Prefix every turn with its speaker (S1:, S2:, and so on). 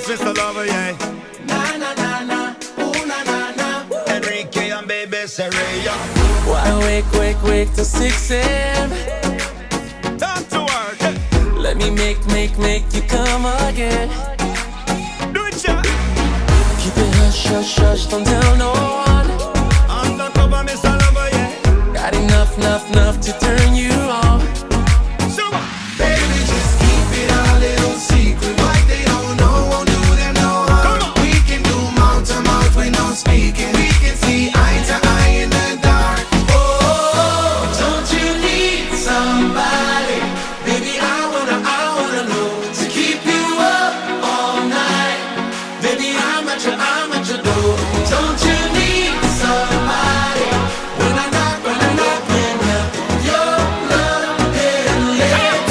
S1: It's Mr. Lover, yeah.
S2: Na na na na, ooh na na na.
S1: Enrique and baby Serena.
S2: Why wake till 6 a.m.
S1: Time to work.
S2: Let me make you come again.
S1: Do it, yeah.
S2: Keep it hush, don't tell no one.
S1: Undercover, Mr. Lover, yeah.
S2: Got enough to turn you